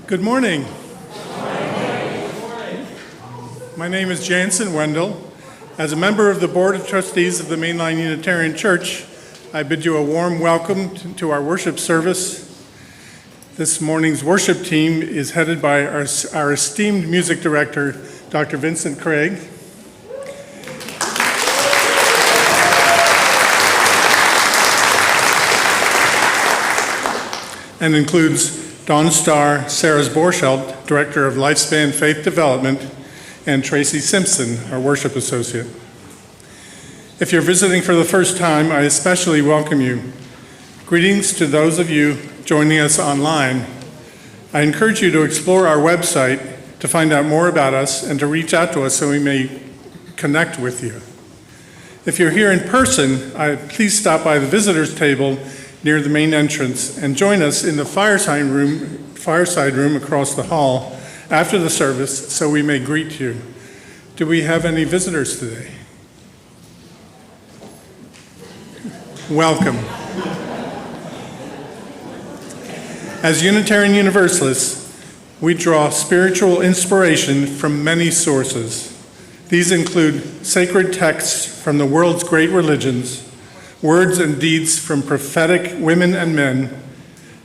Good morning. My name is Jansen Wendell. As a member of the Board of Trustees of the Mainline Unitarian Church, I bid you a warm welcome to our worship service. This morning's worship team is headed by our esteemed music director, Dr. Vincent Craig. And includes Dawn Starr, Sarah Borschelt, Director of Lifespan Faith Development, and Tracy Simpson, our worship associate. If you're visiting for the first time, I especially welcome you. Greetings to those of you joining us online. I encourage you to explore our website to find out more about us and to reach out to us so we may connect with you. If you're here in person, please stop by the visitors table near the main entrance and join us in the fireside room across the hall after the service so we may greet you. Do we have any visitors today? Welcome. As Unitarian Universalists, we draw spiritual inspiration from many sources. These include sacred texts from the world's great religions, words and deeds from prophetic women and men,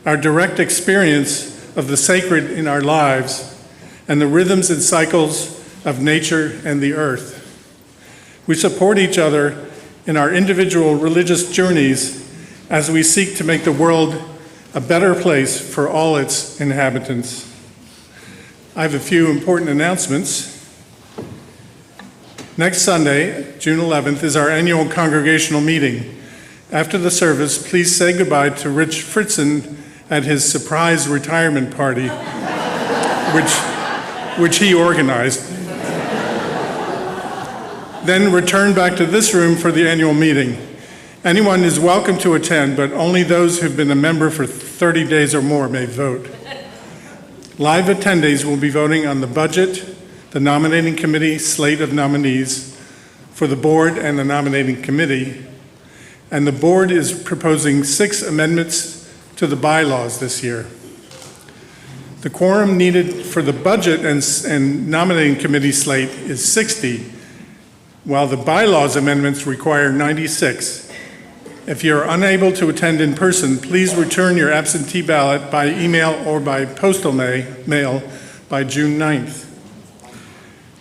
our direct experience of the sacred in our lives, and the rhythms and cycles of nature and the earth. We support each other in our individual religious journeys as we seek to make the world a better place for all its inhabitants. I have a few important announcements. Next Sunday, June 11th, is our annual congregational meeting. After the service, please say goodbye to Rich Fritzen at his surprise retirement party, which he organized. Then return back to this room for the annual meeting. Anyone is welcome to attend, but only those who've been a member for 30 days or more may vote. Live attendees will be voting on the budget, the nominating committee slate of nominees for the board and the nominating committee, and the board is proposing 6 amendments to the bylaws this year. The quorum needed for the budget and nominating committee slate is 60, while the bylaws amendments require 96. If you're unable to attend in person, please return your absentee ballot by email or by postal mail by June 9th.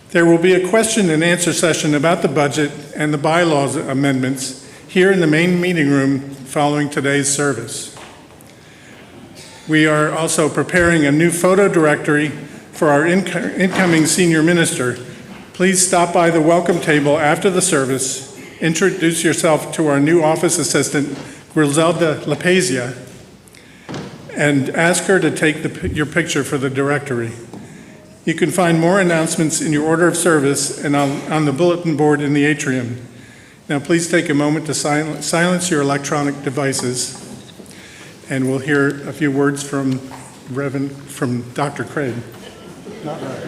There will be a question and answer session about the budget and the bylaws amendments here in the main meeting room following today's service. We are also preparing a new photo directory for our incoming senior minister. Please stop by the welcome table after the service, introduce yourself to our new office assistant, Griselda Lapazia, and ask her to take your picture for the directory. You can find more announcements in your order of service and on the bulletin board in the atrium. Now please take a moment to silence your electronic devices, and we'll hear a few words from Dr. Craig. Not right.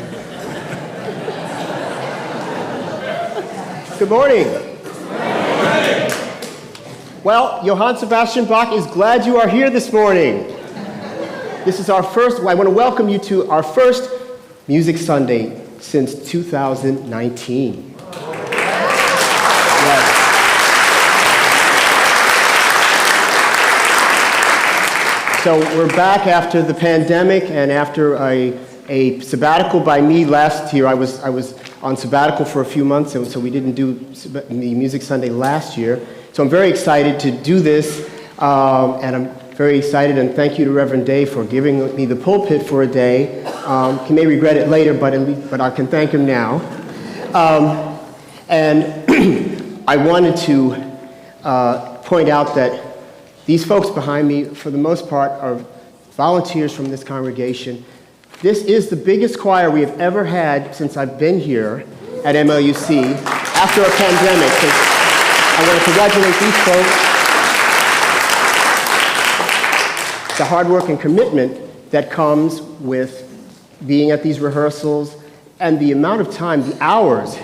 Good morning. Well, Johann Sebastian Bach is glad you are here this morning. This is our first, I want to welcome you to our first Music Sunday since 2019. Yes. So we're back after the pandemic and after a sabbatical by me last year. I was on sabbatical for a few months, and so we didn't do the Music Sunday last year. So I'm very excited to do this, and I'm very excited, and thank you to Reverend Day for giving me the pulpit for a day. He may regret it later, but I can thank him now. And I wanted to point out that these folks behind me, for the most part, are volunteers from this congregation. This is the biggest choir we have ever had since I've been here at MLUC after a pandemic. So I want to congratulate these folks. The hard work and commitment that comes with being at these rehearsals and the amount of time, the hours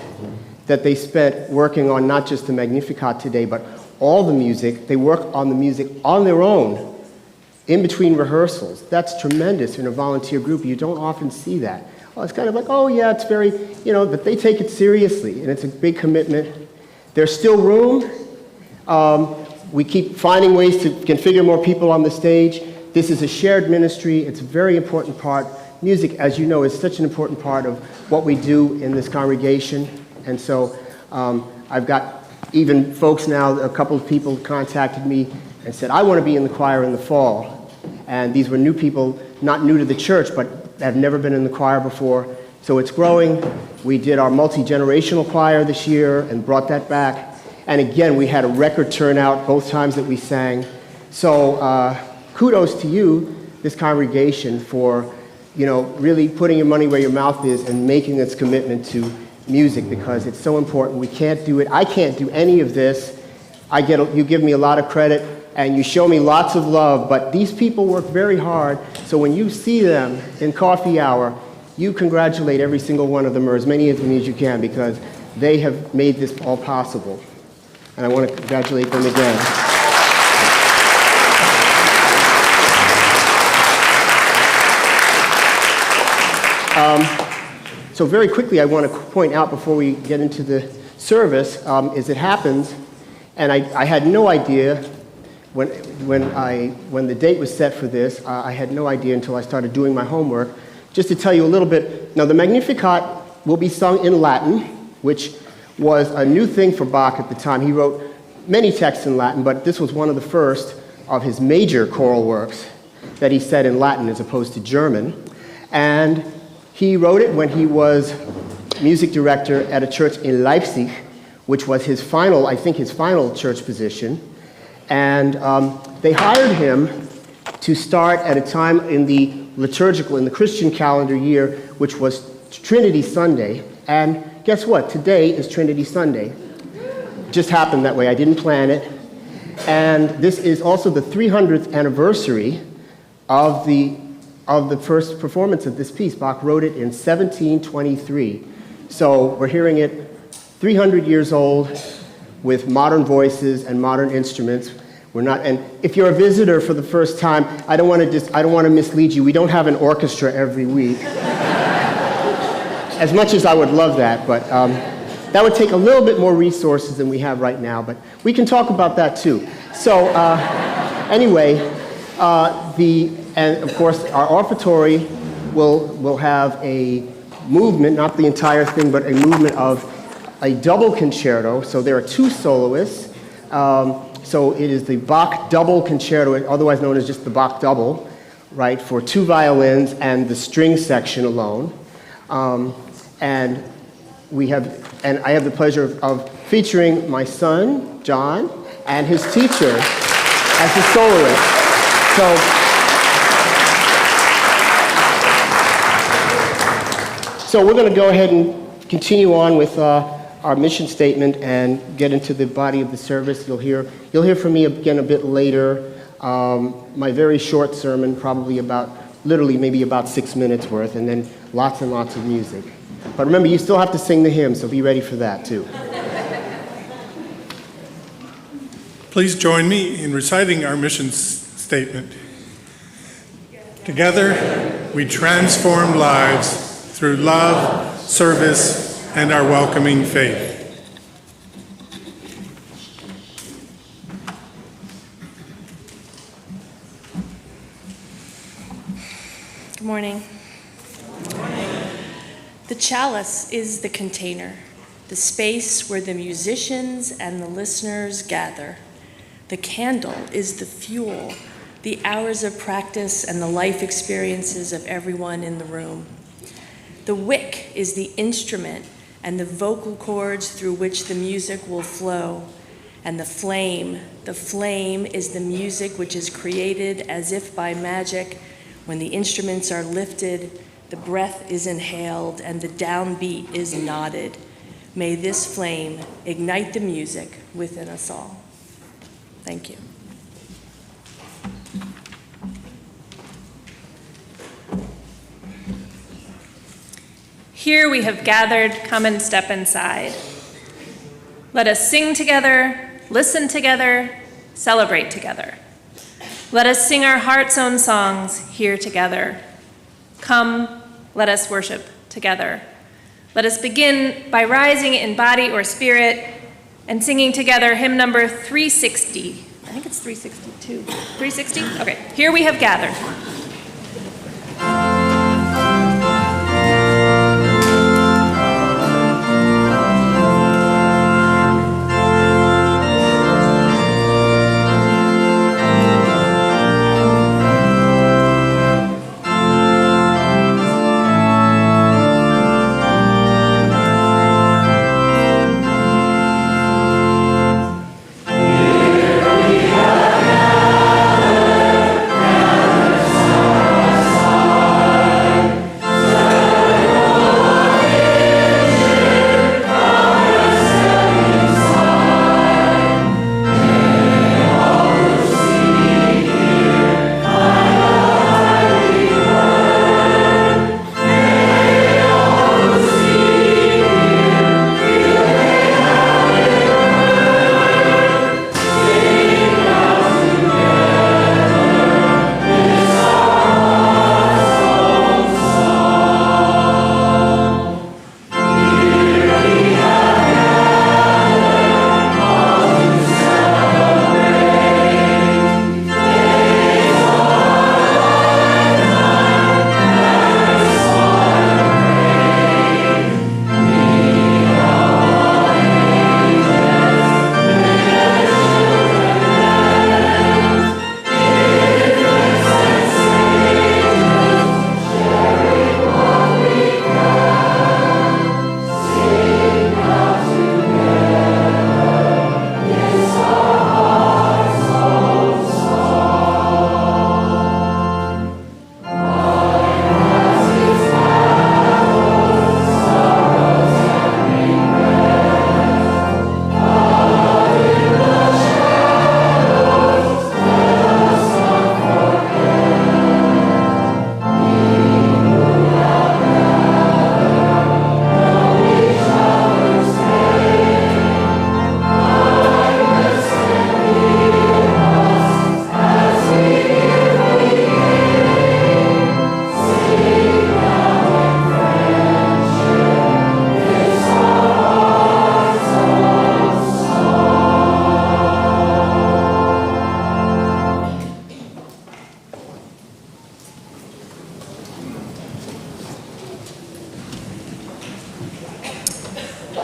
that they spent working on not just the Magnificat today, but all the music. They work on the music on their own in between rehearsals. That's tremendous in a volunteer group. You don't often see that. Oh, it's kind of like, oh yeah, it's very, but they take it seriously, and it's a big commitment. There's still room. We keep finding ways to configure more people on the stage. This is a shared ministry. It's a very important part. Music, as you know, is such an important part of what we do in this congregation. And so I've got even folks now, a couple of people contacted me and said, I want to be in the choir in the fall. And these were new people, not new to the church, but have never been in the choir before. So it's growing. We did our multi-generational choir this year and brought that back. And again, we had a record turnout both times that we sang. So kudos to you, this congregation, for really putting your money where your mouth is and making this commitment to music, because it's so important. We can't do it. I can't do any of this. You give me a lot of credit and you show me lots of love, but these people work very hard. So when you see them in coffee hour, you congratulate every single one of them, or as many of them as you can, because they have made this all possible. And I want to congratulate them again. So very quickly, I want to point out before we get into the service, as it happens, and I had no idea when the date was set for this, I had no idea until I started doing my homework. Just to tell you a little bit, now the Magnificat will be sung in Latin, which was a new thing for Bach at the time. He wrote many texts in Latin, but this was one of the first of his major choral works that he said in Latin as opposed to German. And he wrote it when he was music director at a church in Leipzig, which was his final church position. And they hired him to start at a time in the Christian calendar year, which was Trinity Sunday. And guess what? Today is Trinity Sunday. It just happened that way. I didn't plan it. And this is also the 300th anniversary of the first performance of this piece. Bach wrote it in 1723. So we're hearing it 300 years old with modern voices and modern instruments. And if you're a visitor for the first time, I don't want to mislead you. We don't have an orchestra every week. As much as I would love that, but that would take a little bit more resources than we have right now, but we can talk about that too. So anyway, and of course our offertory will have a movement, not the entire thing, but a movement of a double concerto. So there are two soloists. So it is the Bach double concerto, otherwise known as just the Bach double, right, for two violins and the string section alone. And I have the pleasure of featuring my son, John, and his teacher as the soloist. So we're going to go ahead and continue on with our mission statement and get into the body of the service. You'll hear from me again a bit later. My very short sermon, probably maybe about 6 minutes worth, and then lots and lots of music. But remember, you still have to sing the hymn, so be ready for that too. Please join me in reciting our mission statement. Together, we transform lives through love, service, and our welcoming faith. Good morning. The chalice is the container, the space where the musicians and the listeners gather. The candle is the fuel, the hours of practice and the life experiences of everyone in the room. The wick is the instrument and the vocal cords through which the music will flow. And the flame is the music which is created as if by magic. When the instruments are lifted, the breath is inhaled and the downbeat is nodded. May this flame ignite the music within us all. Thank you. Here we have gathered, come and step inside. Let us sing together, listen together, celebrate together. Let us sing our heart's own songs here together. Come, let us worship together. Let us begin by rising in body or spirit and singing together hymn number 360. I think it's 362. 360? Okay, here we have gathered.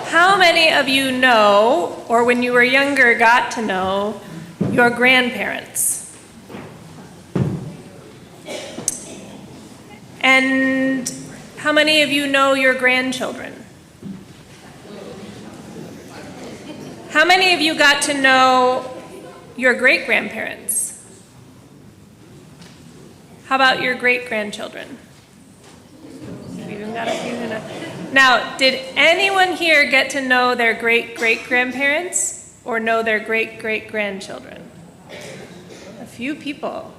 How many of you know, or when you were younger got to know, your grandparents? And how many of you know your grandchildren? How many of you got to know your great-grandparents? How about your great-grandchildren? We've even got a few who know. Now, did anyone here get to know their great-great-grandparents or know their great-great-grandchildren? A few people.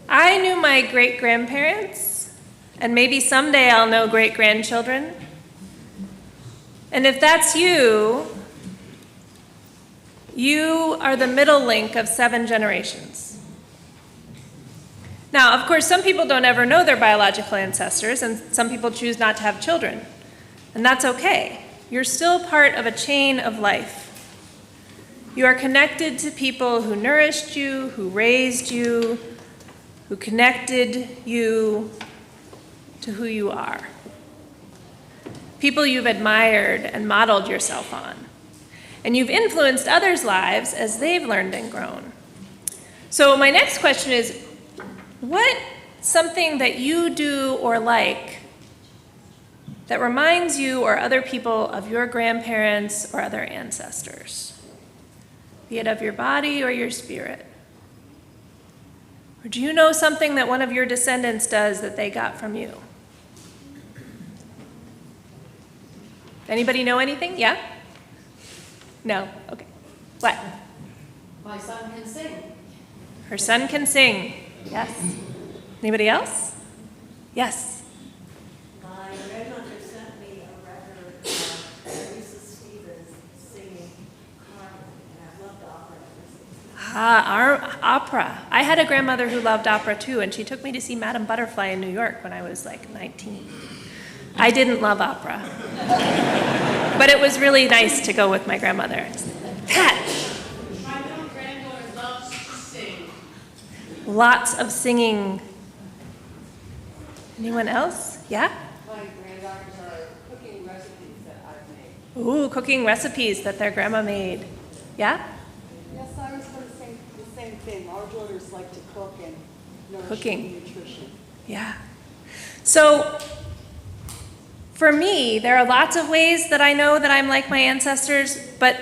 I knew my great-grandparents, and maybe someday I'll know great-grandchildren. And if that's you, you are the middle link of 7 generations. Now, of course, some people don't ever know their biological ancestors, and some people choose not to have children. And that's okay. You're still part of a chain of life. You are connected to people who nourished you, who raised you, who connected you to who you are. People you've admired and modeled yourself on. And you've influenced others' lives as they've learned and grown. So my next question is, what's something that you do or like that reminds you or other people of your grandparents or other ancestors? Be it of your body or your spirit. Or do you know something that one of your descendants does that they got from you? Anybody know anything? Yeah? No? Okay. What? My son can sing. Her son can sing. Yes. Anybody else? Yes. My grandmother sent me a record of Teresa Stevens singing Carmen, and I've loved opera ever since. Our opera. I had a grandmother who loved opera too, and she took me to see Madame Butterfly in New York when I was like 19. I didn't love opera, but it was really nice to go with my grandmother. Pat. My little granddaughter loves to sing. Lots of singing. Anyone else? Yeah? My granddaughters are cooking recipes that I've made. Ooh, cooking recipes that their grandma made. Yeah? Yes, I was going to say the same thing. Our daughters like to cook and nourish Cooking. nutrition. Yeah. So, for me, there are lots of ways that I know that I'm like my ancestors, but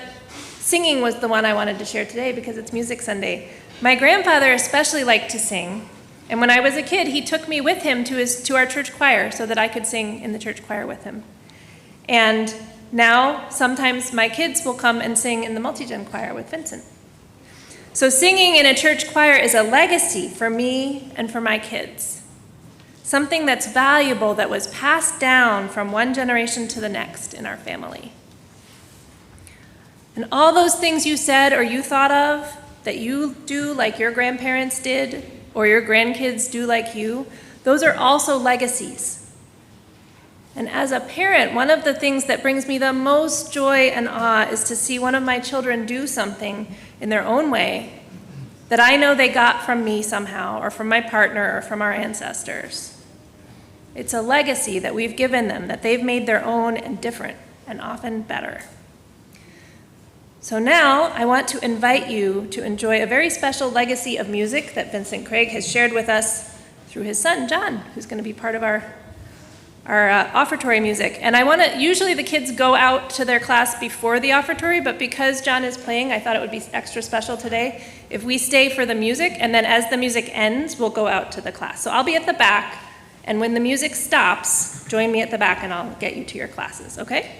singing was the one I wanted to share today because it's Music Sunday. My grandfather especially liked to sing, and when I was a kid, he took me with him to our church choir so that I could sing in the church choir with him. And now, sometimes my kids will come and sing in the multi-gen choir with Vincent. So singing in a church choir is a legacy for me and for my kids. Something that's valuable that was passed down from one generation to the next in our family. And all those things you said or you thought of that you do like your grandparents did or your grandkids do like you, those are also legacies. And as a parent, one of the things that brings me the most joy and awe is to see one of my children do something in their own way that I know they got from me somehow, or from my partner, or from our ancestors. It's a legacy that we've given them, that they've made their own and different, and often better. So now I want to invite you to enjoy a very special legacy of music that Vincent Craig has shared with us through his son, John, who's going to be part of our offertory music. And usually the kids go out to their class before the offertory, but because John is playing, I thought it would be extra special today if we stay for the music, and then as the music ends, we'll go out to the class. So I'll be at the back, and when the music stops, join me at the back and I'll get you to your classes, okay?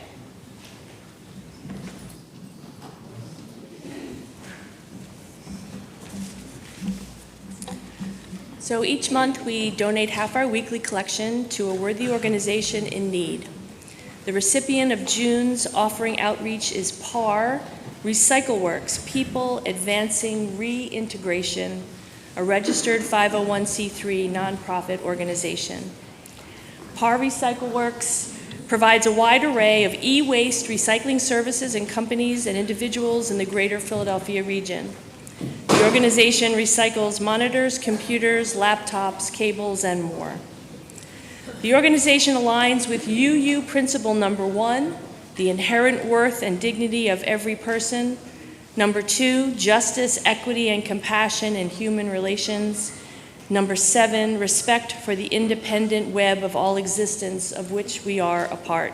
So each month we donate half our weekly collection to a worthy organization in need. The recipient of June's offering outreach is PAR, Recycle Works, People Advancing Reintegration, a registered 501c3 nonprofit organization. PAR Recycle Works provides a wide array of e-waste recycling services and companies and individuals in the greater Philadelphia region. The organization recycles monitors, computers, laptops, cables, and more. The organization aligns with UU Principle Number 1, the inherent worth and dignity of every person. Number 2, justice, equity, and compassion in human relations. Number 7, respect for the independent web of all existence of which we are a part.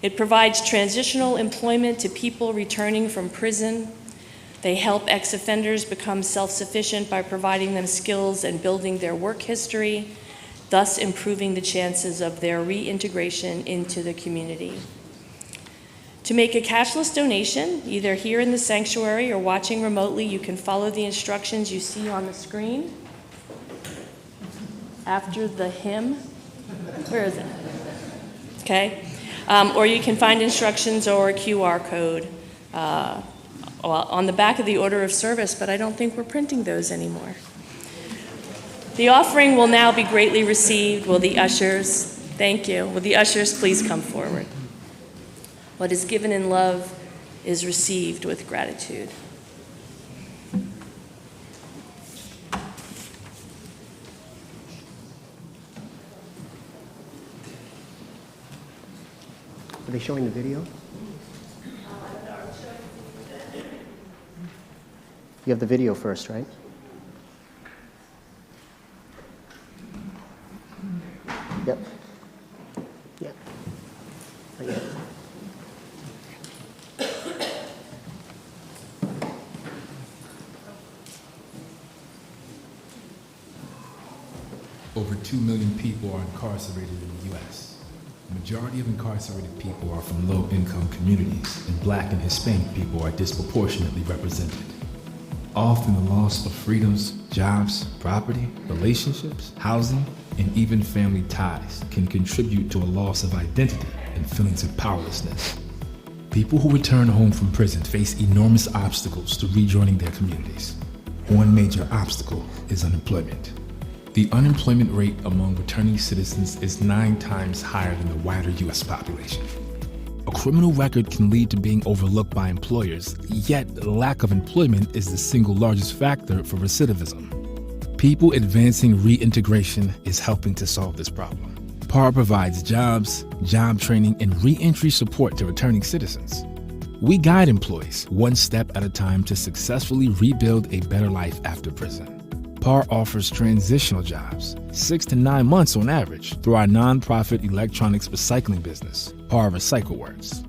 It provides transitional employment to people returning from prison. They help ex-offenders become self-sufficient by providing them skills and building their work history, thus improving the chances of their reintegration into the community. To make a cashless donation, either here in the sanctuary or watching remotely, you can follow the instructions you see on the screen. After the hymn, where is it? Okay, or you can find instructions or a QR code on the back of the order of service, but I don't think we're printing those anymore. The offering will now be greatly received. Will the ushers, thank you, will the ushers please come forward? What is given in love is received with gratitude. Are they showing the video? You have the video first, right? Yep. Yep. Right here. Over 2 million people are incarcerated in the U.S. The majority of incarcerated people are from low-income communities, and Black and Hispanic people are disproportionately represented. Often the loss of freedoms, jobs, property, relationships, housing, and even family ties can contribute to a loss of identity and feelings of powerlessness. People who return home from prison face enormous obstacles to rejoining their communities. One major obstacle is unemployment. The unemployment rate among returning citizens is 9 times higher than the wider U.S. population. A criminal record can lead to being overlooked by employers, yet lack of employment is the single largest factor for recidivism. People Advancing Reintegration is helping to solve this problem. PAR provides jobs, job training, and re-entry support to returning citizens. We guide employees one step at a time to successfully rebuild a better life after prison. PAR offers transitional jobs, 6 to 9 months on average, through our nonprofit electronics recycling business, PAR RecycleWorks.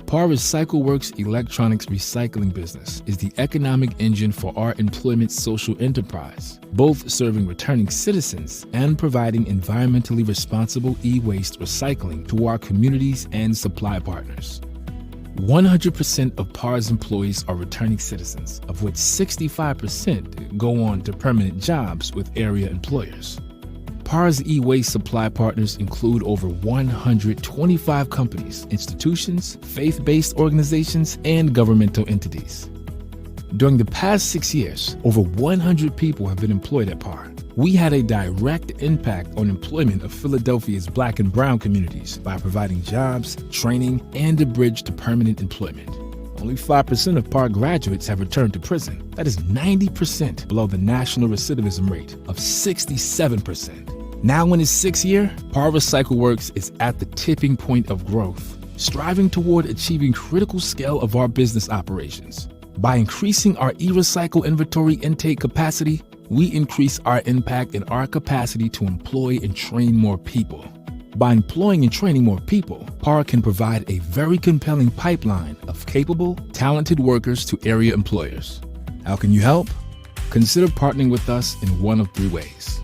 PAR RecycleWorks electronics recycling business is the economic engine for our employment social enterprise, both serving returning citizens and providing environmentally responsible e-waste recycling to our communities and supply partners. 100% of PAR's employees are returning citizens, of which 65% go on to permanent jobs with area employers. PAR's e-waste supply partners include over 125 companies, institutions, faith-based organizations, and governmental entities. During the past 6 years, over 100 people have been employed at PAR. We had a direct impact on employment of Philadelphia's Black and Brown communities by providing jobs, training, and a bridge to permanent employment. Only 5% of PAR graduates have returned to prison. That is 90% below the national recidivism rate of 67%. Now in its 6th year, PAR RecycleWorks is at the tipping point of growth, striving toward achieving critical scale of our business operations. By increasing our e-recycle inventory intake capacity, we increase our impact and our capacity to employ and train more people. By employing and training more people, PAR can provide a very compelling pipeline of capable, talented workers to area employers. How can you help? Consider partnering with us in one of 3 ways.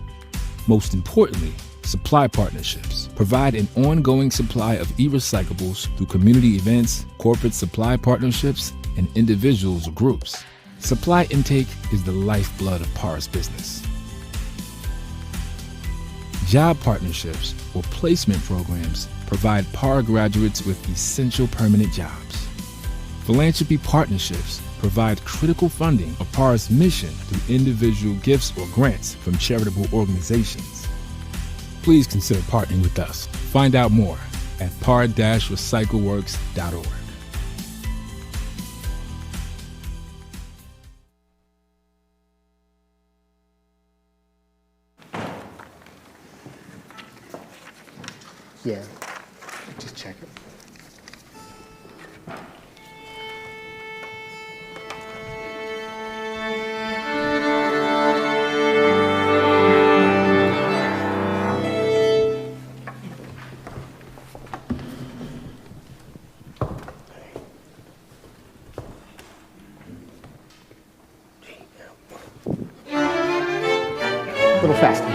Most importantly, supply partnerships provide an ongoing supply of e-recyclables through community events, corporate supply partnerships, and individuals or groups. Supply intake is the lifeblood of PAR's business. Job partnerships or placement programs provide PAR graduates with essential permanent jobs. Philanthropy partnerships provide critical funding of PAR's mission through individual gifts or grants from charitable organizations. Please consider partnering with us. Find out more at par-recycleworks.org. Yeah, just check it. A little faster.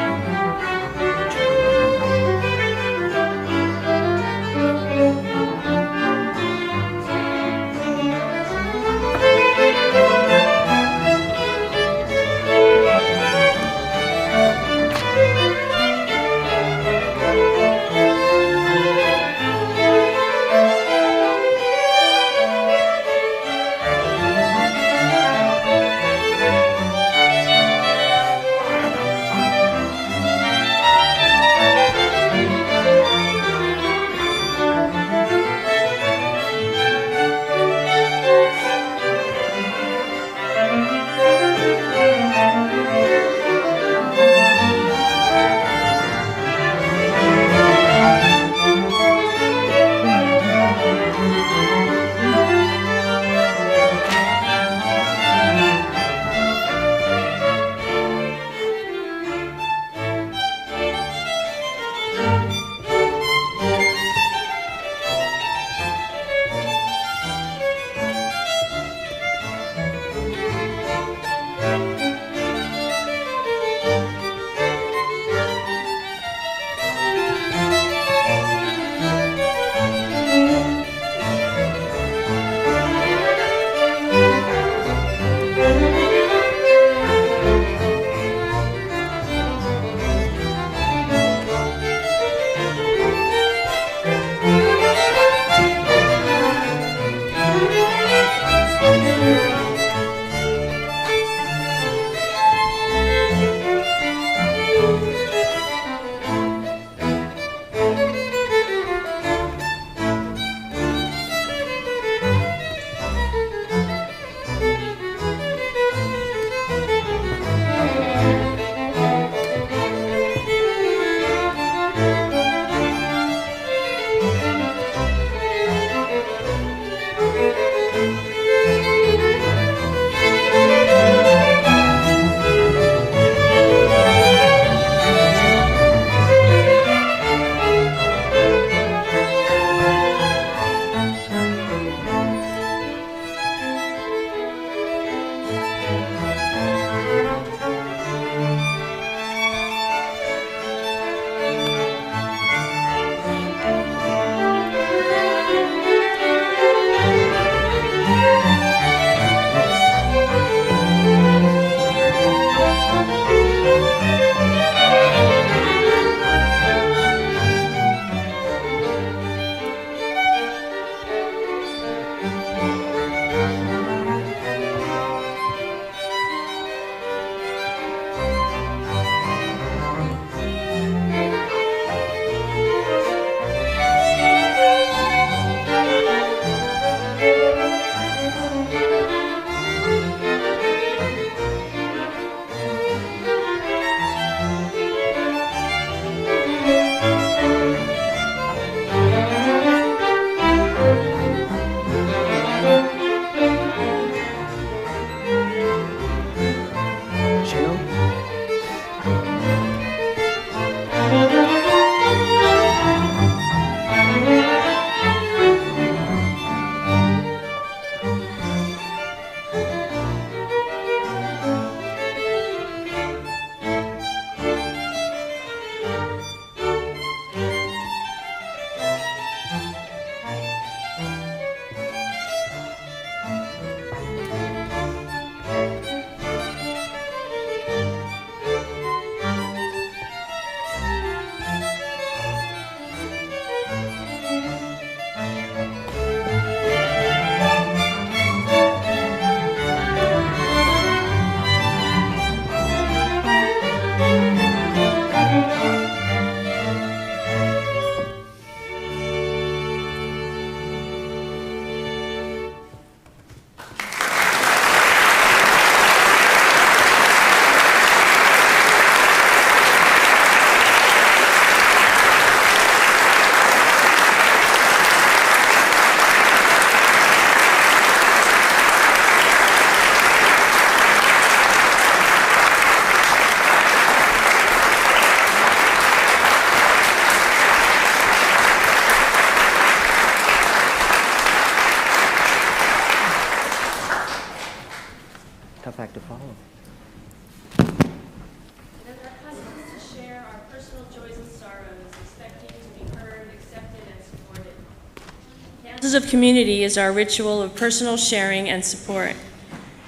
with community is our ritual of personal sharing and support.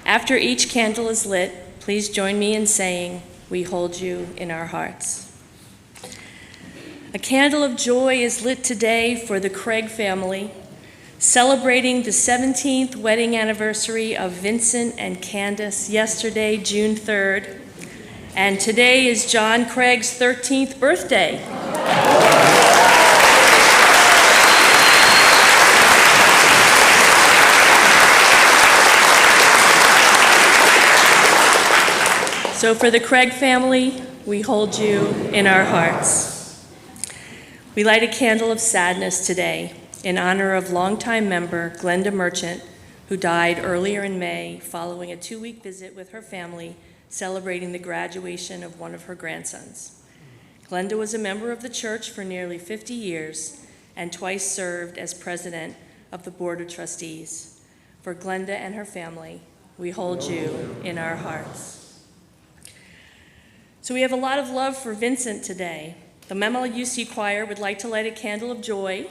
After each candle is lit, please join me in saying, "We hold you in our hearts." A candle of joy is lit today for the Craig family, celebrating the 17th wedding anniversary of Vincent and Candace yesterday, June 3rd, and today is John Craig's 13th birthday. So for the Craig family, we hold you in our hearts. We light a candle of sadness today in honor of longtime member Glenda Merchant, who died earlier in May following a 2-week visit with her family celebrating the graduation of one of her grandsons. Glenda was a member of the church for nearly 50 years and twice served as president of the Board of Trustees. For Glenda and her family, we hold you in our hearts. So we have a lot of love for Vincent today. The MLUC Choir would like to light a candle of joy,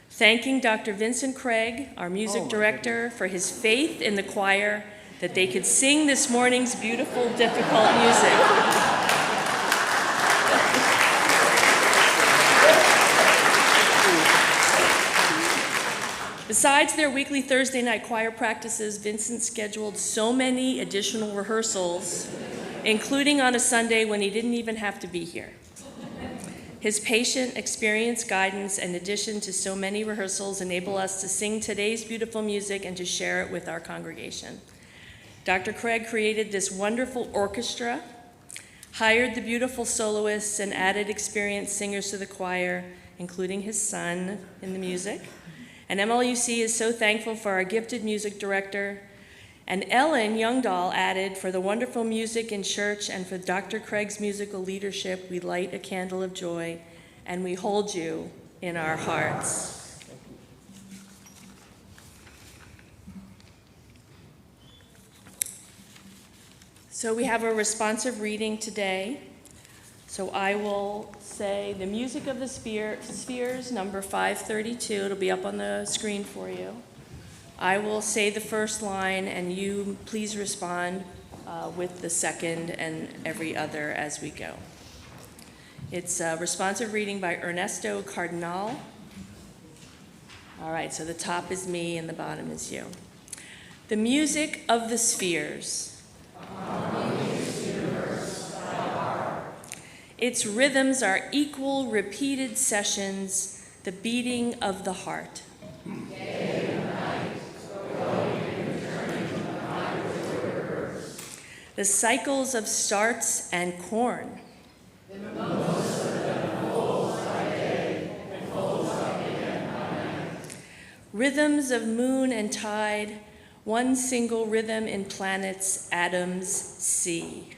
thanking Dr. Vincent Craig, our music director, for his faith in the choir that they could sing this morning's beautiful, difficult music. Besides their weekly Thursday night choir practices, Vincent scheduled so many additional rehearsals, including on a Sunday when he didn't even have to be here. His patient, experienced guidance and addition to so many rehearsals enable us to sing today's beautiful music and to share it with our congregation. Dr. Craig created this wonderful orchestra, hired the beautiful soloists, and added experienced singers to the choir, including his son in the music. And MLUC is so thankful for our gifted music director. And Ellen Youngdahl added, for the wonderful music in church and for Dr. Craig's musical leadership, we light a candle of joy and we hold you in our hearts. So we have a responsive reading today. So I will say the music of the spheres, number 532. It'll be up on the screen for you. I will say the first line, and you please respond with the second and every other as we go. It's a responsive reading by Ernesto Cardinal. All right, so the top is me and the bottom is you. The music of the spheres. Its rhythms are equal, repeated sessions, the beating of the heart. The cycles of starts and corn. Rhythms of moon and tide, one single rhythm in planets, atoms, sea.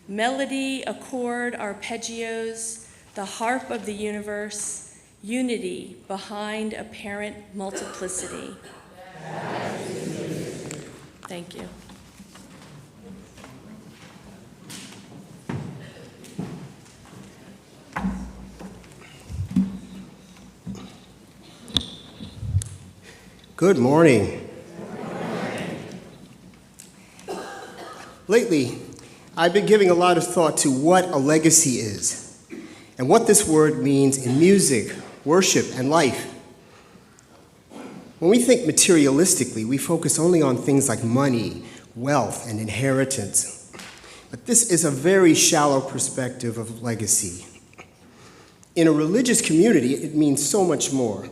Melody, accord, arpeggios, the harp of the universe, unity behind apparent multiplicity. Thank you. Good morning. Lately, I've been giving a lot of thought to what a legacy is and what this word means in music, worship, and life. When we think materialistically, we focus only on things like money, wealth, and inheritance. But this is a very shallow perspective of legacy. In a religious community, it means so much more.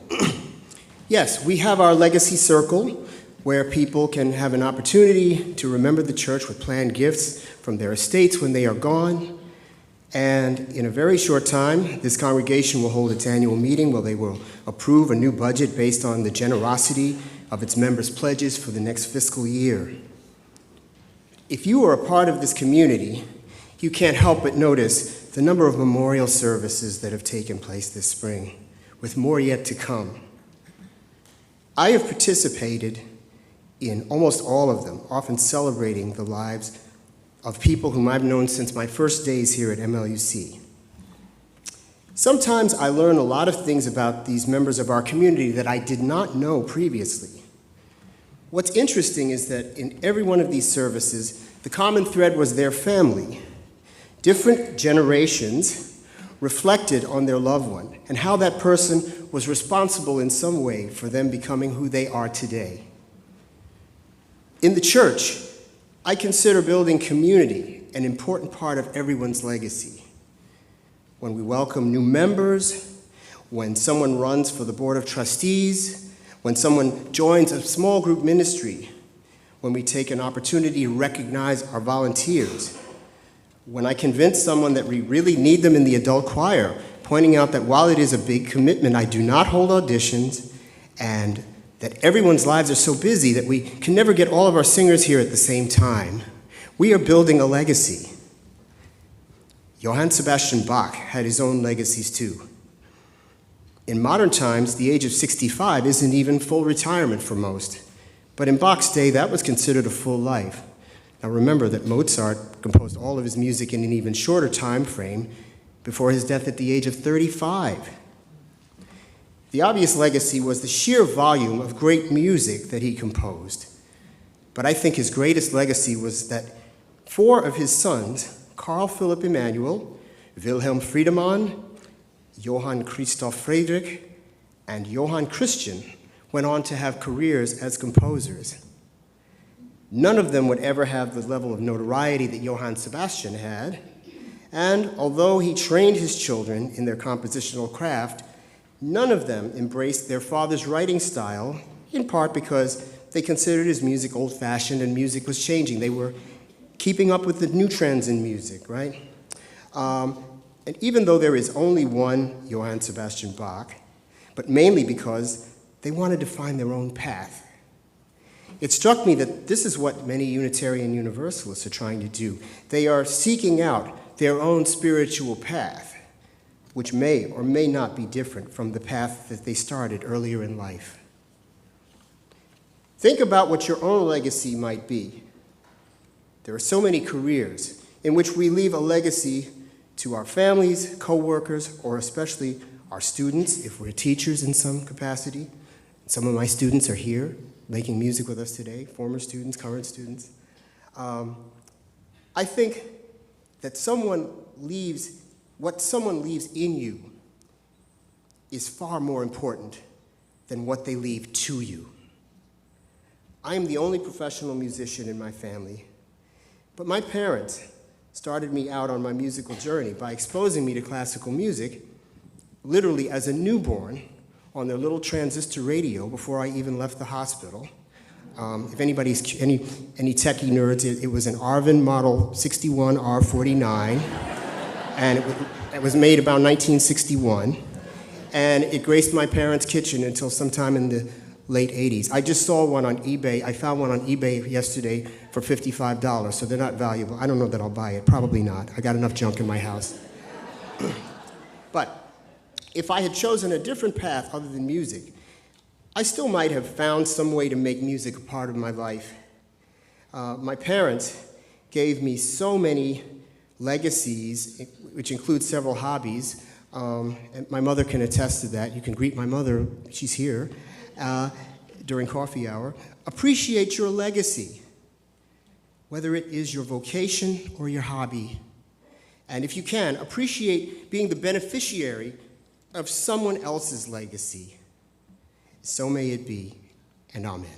Yes, we have our legacy circle, where people can have an opportunity to remember the church with planned gifts from their estates when they are gone. And in a very short time, this congregation will hold its annual meeting where they will approve a new budget based on the generosity of its members' pledges for the next fiscal year. If you are a part of this community, you can't help but notice the number of memorial services that have taken place this spring, with more yet to come. I have participated in almost all of them, often celebrating the lives of people whom I've known since my first days here at MLUC. Sometimes I learn a lot of things about these members of our community that I did not know previously. What's interesting is that in every one of these services, the common thread was their family. Different generations reflected on their loved one and how that person was responsible in some way for them becoming who they are today. In the church, I consider building community an important part of everyone's legacy. When we welcome new members, when someone runs for the board of trustees, when someone joins a small group ministry, when we take an opportunity to recognize our volunteers, when I convince someone that we really need them in the adult choir, pointing out that while it is a big commitment, I do not hold auditions, and that everyone's lives are so busy that we can never get all of our singers here at the same time. We are building a legacy. Johann Sebastian Bach had his own legacies too. In modern times, the age of 65 isn't even full retirement for most. But in Bach's day, that was considered a full life. Now remember that Mozart composed all of his music in an even shorter time frame before his death at the age of 35. The obvious legacy was the sheer volume of great music that he composed. But I think his greatest legacy was that 4 of his sons, Carl Philipp Emanuel, Wilhelm Friedemann, Johann Christoph Friedrich, and Johann Christian, went on to have careers as composers. None of them would ever have the level of notoriety that Johann Sebastian had, and although he trained his children in their compositional craft, none of them embraced their father's writing style, in part because they considered his music old-fashioned and music was changing. They were keeping up with the new trends in music, right? And even though there is only one Johann Sebastian Bach, but mainly because they wanted to find their own path. It struck me that this is what many Unitarian Universalists are trying to do. They are seeking out their own spiritual path, which may or may not be different from the path that they started earlier in life. Think about what your own legacy might be. There are so many careers in which we leave a legacy to our families, co-workers, or especially our students, if we're teachers in some capacity. Some of my students are here making music with us today, former students, current students. I think that what someone leaves in you is far more important than what they leave to you. I am the only professional musician in my family, but my parents started me out on my musical journey by exposing me to classical music literally as a newborn on their little transistor radio before I even left the hospital. If anybody's, any techie nerds, it was an Arvin Model 61 R49, and it was made about 1961, and it graced my parents' kitchen until sometime in the late 80s. I just saw one on eBay. I found one on eBay yesterday for $55, so they're not valuable. I don't know that I'll buy it. Probably not. I got enough junk in my house. But if I had chosen a different path other than music, I still might have found some way to make music a part of my life. My parents gave me so many legacies, which include several hobbies, and my mother can attest to that. You can greet my mother, she's here, during coffee hour. Appreciate your legacy, whether it is your vocation or your hobby. And if you can, appreciate being the beneficiary of someone else's legacy. So may it be, and amen.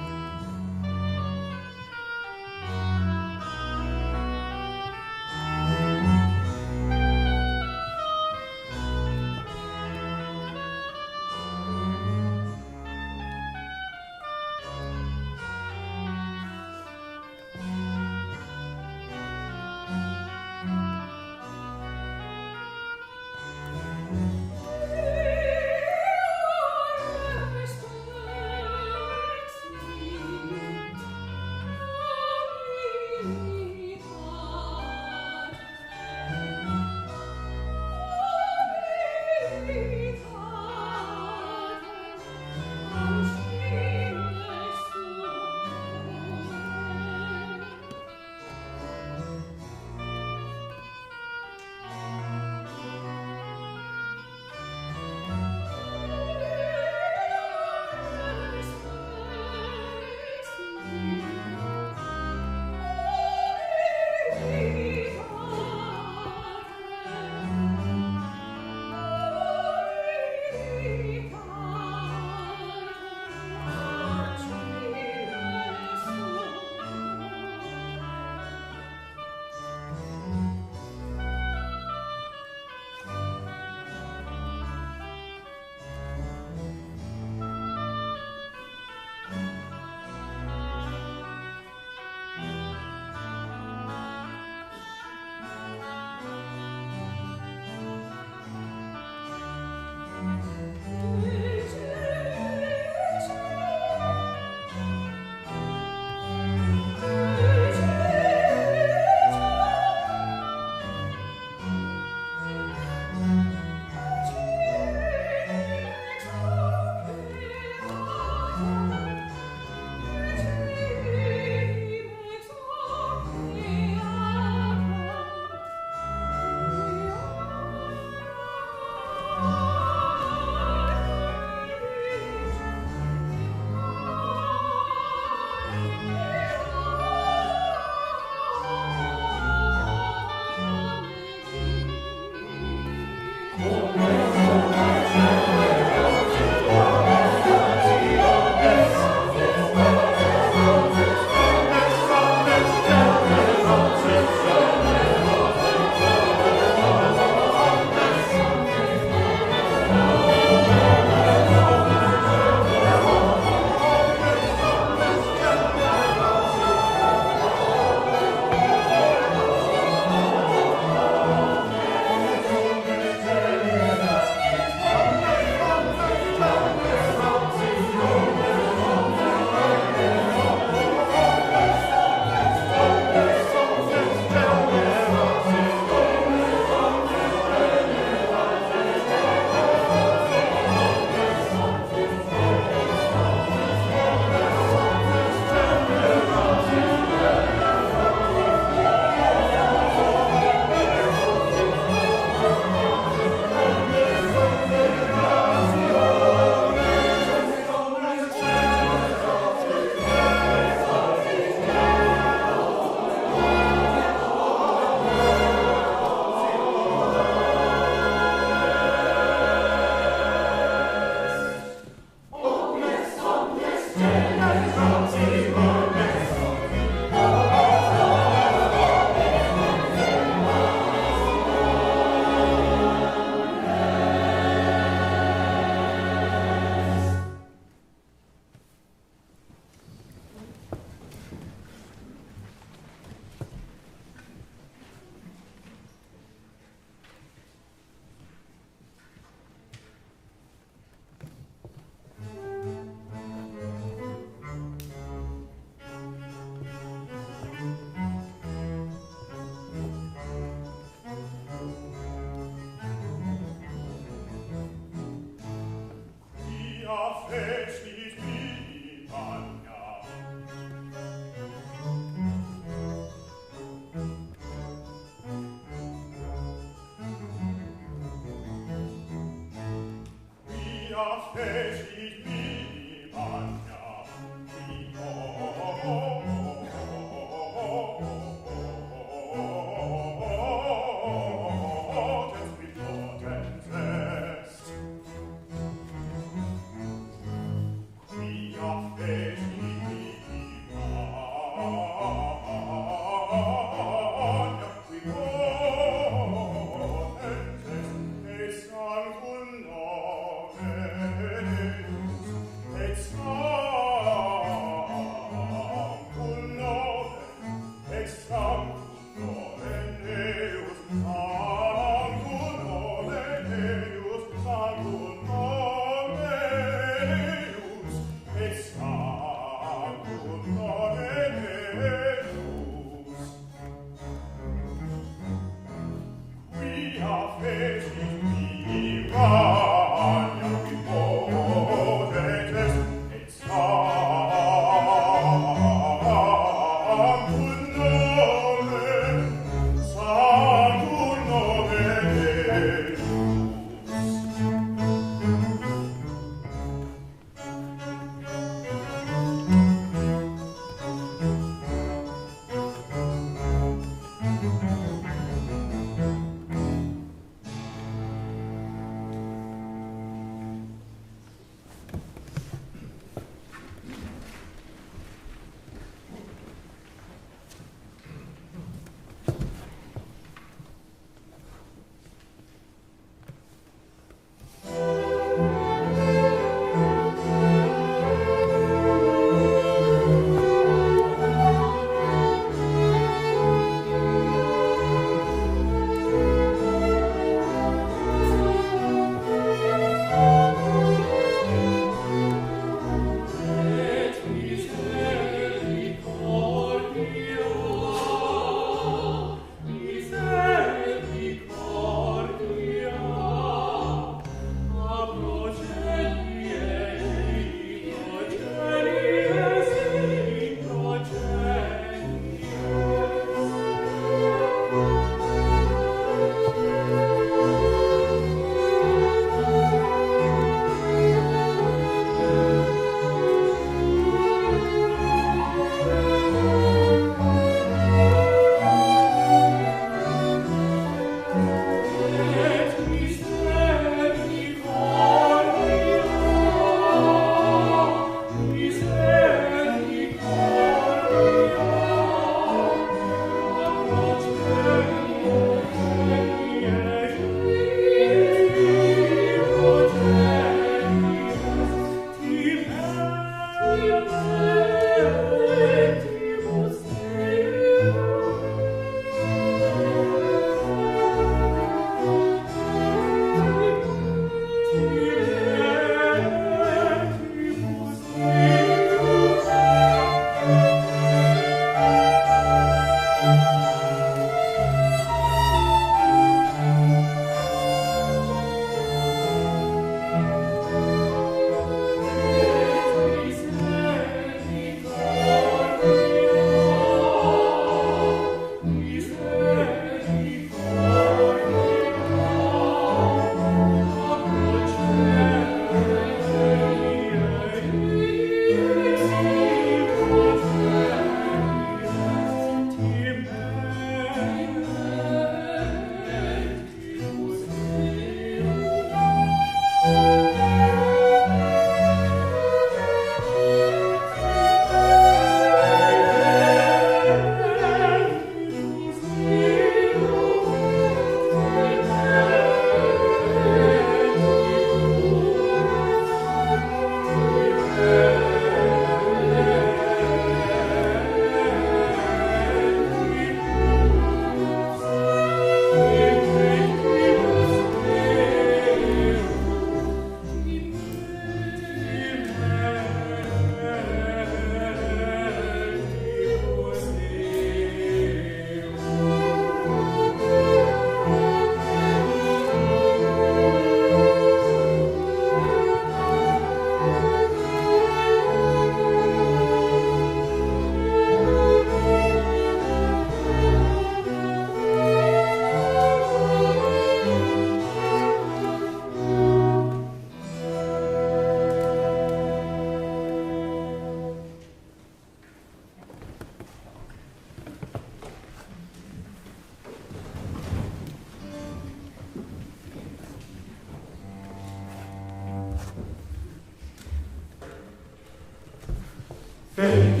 Potentia,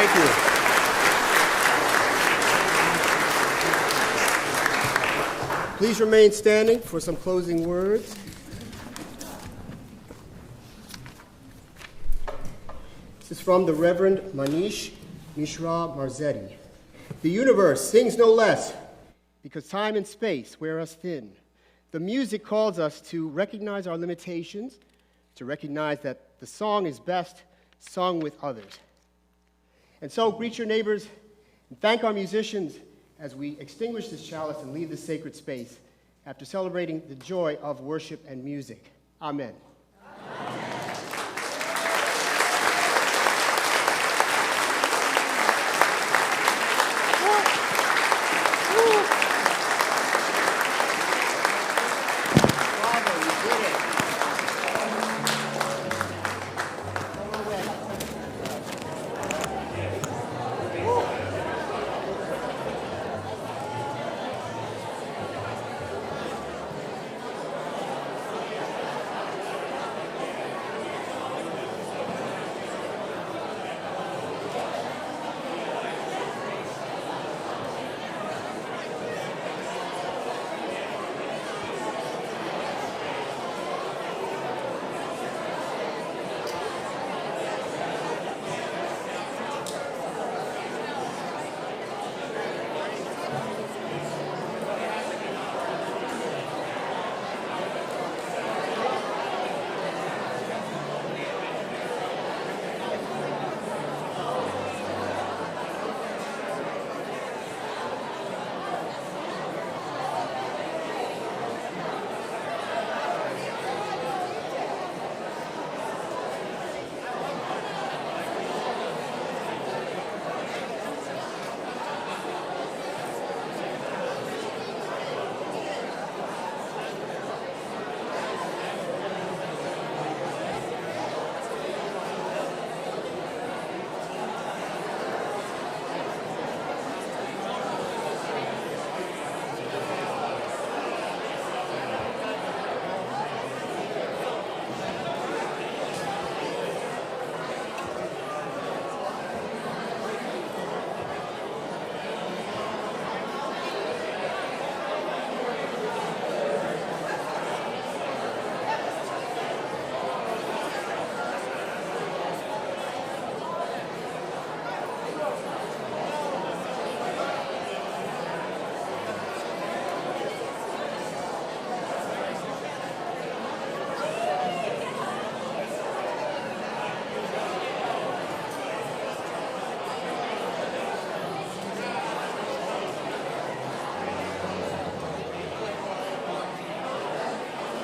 Thank you. Please remain standing for some closing words. This is from the Reverend Manish Mishra Marzetti. The universe sings no less because time and space wear us thin. The music calls us to recognize our limitations, to recognize that the song is best sung with others. And so greet your neighbors and thank our musicians as we extinguish this chalice and leave this sacred space after celebrating the joy of worship and music. Amen.